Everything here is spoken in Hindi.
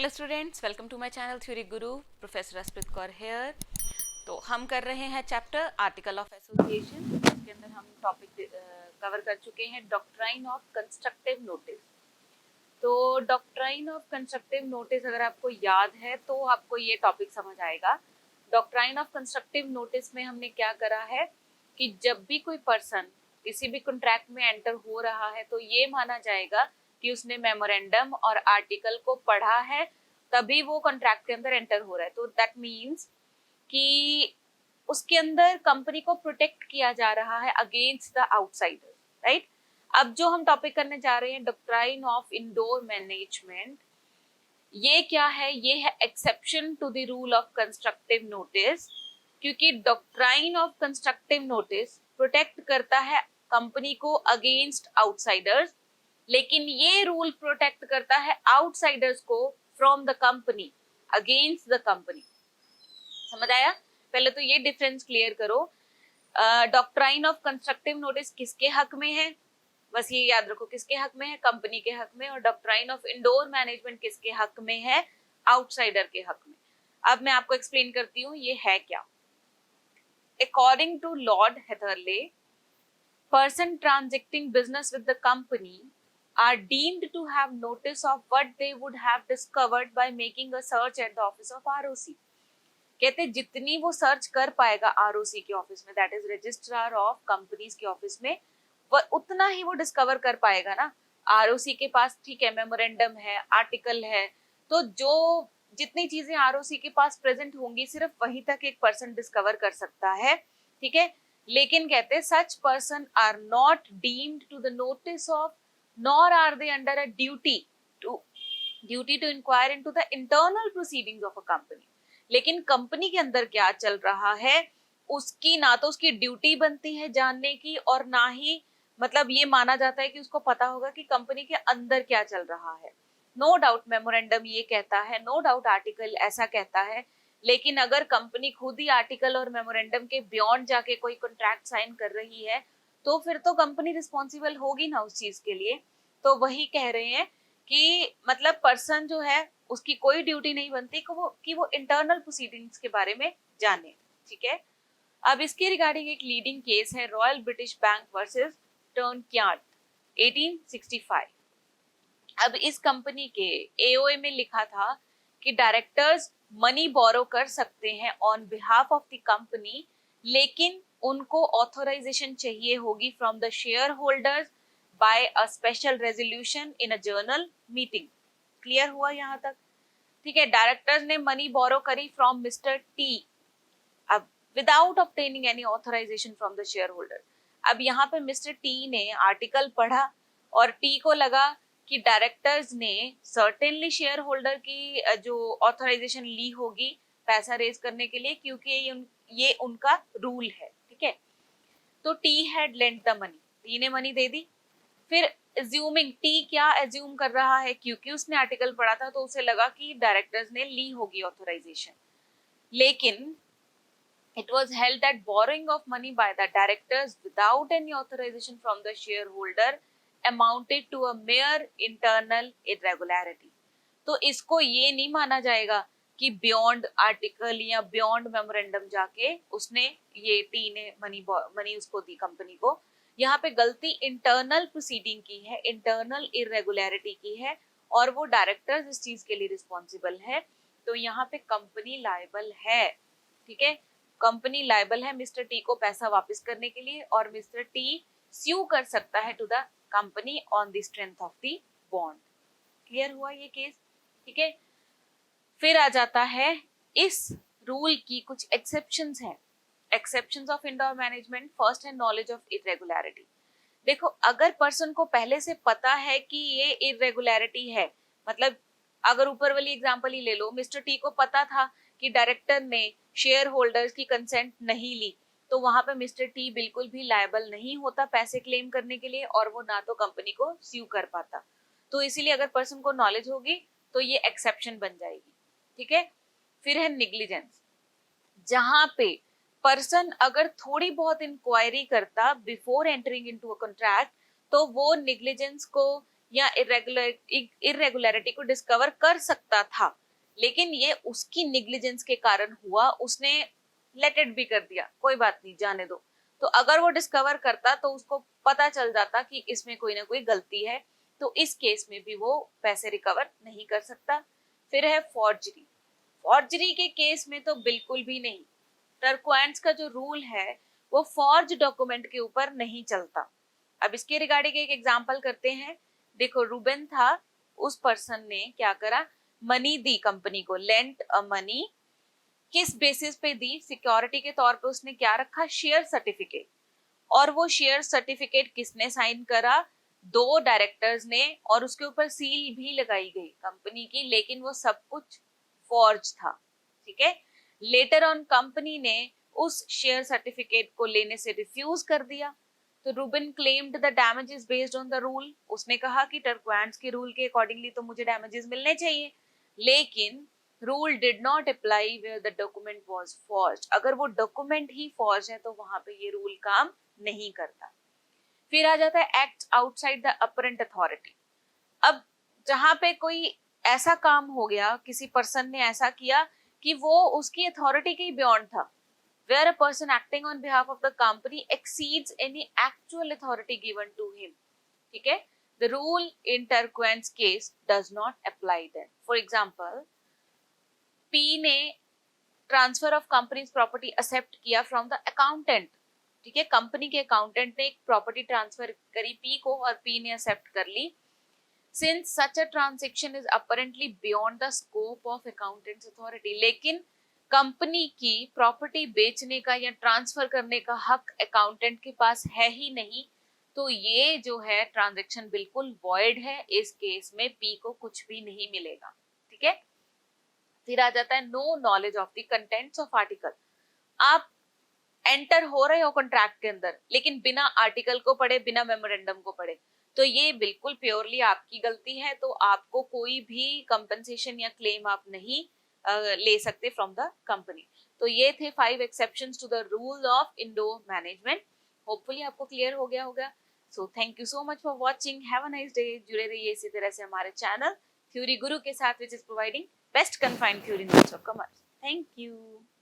Hello students, welcome to my channel theory Guru. Professor Asmit Kaur here. तो हम कर रहे हैं चैप्टर आर्टिकल ऑफ एसोसिएशन। इसके अंदर हम टॉपिक कवर कर चुके हैं डॉक्ट्राइन ऑफ कंस्ट्रक्टिव नोटिस। तो डॉक्ट्राइन ऑफ कंस्ट्रक्टिव नोटिस अगर आपको याद है तो आपको ये टॉपिक समझ आएगा। डॉक्ट्राइन ऑफ कंस्ट्रक्टिव नोटिस में हमने क्या करा है कि जब भी कोई पर्सन किसी भी कॉन्ट्रैक्ट में एंटर हो रहा है तो ये माना जाएगा कि उसने मेमोरेंडम और आर्टिकल को पढ़ा है, तभी वो कॉन्ट्रैक्ट के अंदर एंटर हो रहा है। तो दैट मीन्स कि उसके अंदर कंपनी को प्रोटेक्ट किया जा रहा है अगेंस्ट द आउटसाइडर, राइट। अब जो हम टॉपिक करने जा रहे हैं डॉक्ट्राइन ऑफ इंडोर मैनेजमेंट, ये क्या है? ये है exception to the rule of constructive notice. क्योंकि doctrine of constructive notice protect करता है कंपनी को अगेंस्ट आउटसाइडर्स, लेकिन ये रूल प्रोटेक्ट करता है आउटसाइडर्स को from the company, against the company. समझ आया? पहले तो ये डिफरेंस क्लियर करो। डॉक्ट्राइन ऑफ कंस्ट्रक्टिव नोटिस किसके हक में है? बस ये याद रखो, किसके हक में है? कंपनी के हक में। और डॉक्ट्राइन ऑफ इंडोर मैनेजमेंट किसके हक में है? आउटसाइडर के हक में। अब मैं आपको एक्सप्लेन करती हूँ ये है क्या। According to lord Hatherley, person transacting business with the company are deemed to have notice of what they would have discovered by making a search at the office of ROC। कहते जितनी वो सर्च कर पाएगा ROC के ऑफिस में, that is registrar of companies के ऑफिस में, वह उतना ही वो डिस्कवर कर पाएगा ना। ROC के पास ठीक है मेमोरेंडम है, आर्टिकल है, तो जो जितनी चीजें ROC के पास प्रेजेंट होंगी सिर्फ वहीं तक एक पर्सन डिस्कवर कर सकता है, ठीक है। लेकिन कहते such person are not deemed to the notice of nor are they under a duty to inquire into the internal proceedings of a company. लेकिन कंपनी के अंदर क्या चल रहा है उसकी ना तो उसकी ड्यूटी बनती है जानने की, और ना ही मतलब ये माना जाता है कि उसको पता होगा कि कंपनी के अंदर क्या चल रहा है। नो डाउट मेमोरेंडम ये कहता है, नो डाउट आर्टिकल ऐसा कहता है, लेकिन अगर कंपनी खुद ही आर्टिकल और मेमोरेंडम के बियॉन्ड जाके कोई कॉन्ट्रैक्ट साइन कर रही है तो फिर तो कंपनी रिस्पॉन्सिबल होगी ना उस चीज के लिए। तो वही कह रहे हैं कि मतलब पर्सन जो है उसकी कोई ड्यूटी नहीं बनती कि वो इंटरनल प्रोसीडिंग्स के बारे में जाने, ठीक है। अब इसके रिगार्डिंग एक लीडिंग केस है रॉयल ब्रिटिश बैंक वर्सेस टर्नक्यार्ड 1865। अब इस कंपनी के एओए में लिखा था कि डायरेक्टर्स मनी बोरो कर सकते हैं on behalf of the company, लेकिन उनको ऑथराइजेशन चाहिए होगी from the shareholders by a special resolution in a general meeting. Clear हुआ यहाँ तक? ठीक है। डायरेक्टर्स ने मनी बोरो करी फ्रॉम मिस्टर टी, अब without obtaining any authorisation from the shareholder. अब यहाँ पे मिस्टर टी ने आर्टिकल पढ़ा और टी को लगा कि डायरेक्टर्स ने सर्टेनली शेयर होल्डर की जो ऑथराइजेशन ली होगी पैसा रेज करने के लिए, क्योंकि ये उनका रूल है, ठीक है। तो T had lent the money, T ने मनी दे दी। फिर एज्यूमिंग, टी क्या एज्यूम कर रहा है, क्योंकि उसने आर्टिकल पढ़ा था तो उसे लगा कि डायरेक्टर्स ने ली होगी ऑथराइजेशन। लेकिन it was held that borrowing of money by the directors without any authorization from the shareholder amounted to a mere internal irregularity। तो इसको ये नहीं माना जाएगा कि बियॉन्ड आर्टिकल या बियॉन्ड मेमोरेंडम जाके उसने ये टी ने मनी उसको दी कंपनी को। यहाँ पे गलती इंटरनल प्रोसीडिंग की है, इंटरनल इरेगुलरिटी की है, और वो डायरेक्टर्स इस चीज के लिए रिस्पॉन्सिबल है। तो यहाँ पे कंपनी लायबल है, ठीक है। कंपनी लायबल है मिस्टर टी को पैसा वापस करने के लिए, और मिस्टर टी स्यू कर सकता है to the company on the strength of the bond. Clear हुआ ये केस? ठीक है। फिर आ जाता है इस रूल की कुछ एक्सेप्शंस हैं। Exceptions of indoor management, first है नॉलेज ऑफ इरेगुलरिटी। देखो अगर पर्सन को पहले से पता है कि ये इरेगुलरिटी है, मतलब अगर ऊपर वाली एग्जांपल ही ले लो, मिस्टर टी को पता था कि डायरेक्टर ने शेयर होल्डर्स की कंसेंट नहीं ली, तो वहां पे मिस्टर टी बिल्कुल भी लायबल नहीं होता पैसे क्लेम करने के लिए, और वो ना तो कंपनी को स्यू कर पाता। तो इसीलिए अगर पर्सन को नॉलेज होगी तो ये एक्सेप्शन बन जाएगी, ठीक है। फिर है निग्लिजेंस, जहां पे पर्सन अगर थोड़ी बहुत इंक्वायरी करता before entering into a contract तो वो निग्लिजेंस को या इरेगुलरिटी को डिस्कवर कर सकता था, लेकिन ये उसकी निग्लिजेंस के कारण हुआ, उसने लेट इट भी कर दिया, कोई बात नहीं जाने दो। तो अगर वो डिस्कवर करता तो उसको पता चल जाता कि इसमें कोई ना कोई गलती है, तो इस केस में भी वो पैसे रिकवर नहीं कर सकता। फिर है फॉर्जरी। फॉर्जरी के केस में तो बिल्कुल भी नहीं। टर्कुएंट्स का जो रूल है वो फॉर्ज डॉक्यूमेंट के ऊपर नहीं चलता। अब इसके रिगार्डिंग एक एग्जांपल करते हैं। देखो रूबेन था, उस पर्सन ने क्या करा, मनी दी कंपनी को, लेंट अ मनी। किस बेसिस पे दी? सिक्योरिटी के तौर पे उसने क्या रखा, शेयर सर्टिफिकेट। और वो शेयर सर्टिफिकेट किसने साइन करा? दो डायरेक्टर्स ने, और उसके ऊपर सील भी लगाई गई कंपनी की, लेकिन वो सब कुछ फॉर्ज था। ठीक है। लेटर ऑन कंपनी ने उस शेयर सर्टिफिकेट को लेने से रिफ्यूज कर दिया, तो Rubin claimed the damages based on the rule. उसने कहा कि टर्कुएंट्स के रूल के अकॉर्डिंगली तो मुझे डैमेजेस मिलने चाहिए, लेकिन rule did not apply where the document was forged. अगर वो डॉक्यूमेंट ही फॉर्ज है तो वहां पे ये रूल काम नहीं करता। फिर आ जाता है act outside the apparent authority. अब जहां पे कोई ऐसा काम हो गया, किसी पर्सन ने ऐसा किया कि वो उसकी अथॉरिटी के बियॉन्ड था, where a person acting on behalf of the company exceeds any actual authority given to him. ठीक है, the rule in Turquoise case does not apply then. For example, P ने transfer of company's property accept किया फ्रॉम द अकाउंटेंट। ठीक है, कंपनी के अकाउंटेंट ने एक प्रॉपर्टी ट्रांसफर करी पी को और पी ने एक्सेप्ट कर ली। Since such a transaction is apparently beyond the scope of accountant's authority, लेकिन कंपनी की प्रॉपर्टी बेचने का या ट्रांसफर करने का हक अकाउंटेंट के पास है ही नहीं, तो ये जो है ट्रांजेक्शन बिल्कुल वॉइड है। इस केस में पी को कुछ भी नहीं मिलेगा। ठीक है। फिर आ जाता है no knowledge of the contents of article. आप एंटर हो रहे हो कॉन्ट्रैक्ट के अंदर, लेकिन बिना आर्टिकल को पढ़े, बिना मेमोरेंडम को पढ़े, तो ये बिल्कुल प्योरली आपकी गलती है। तो आपको कोई भी कंपनसेशन या क्लेम आप नहीं ले सकते फ्रॉम द कंपनी। तो ये थे 5 exceptions to the rule of indoor management. Hopefully आपको क्लियर हो गया होगा। So thank you so much for watching, have a nice day. जुड़े रहिए इसी तरह से हमारे चैनल थ्योरी गुरु के साथ, which is providing best confined theory notes of commerce. Thank you.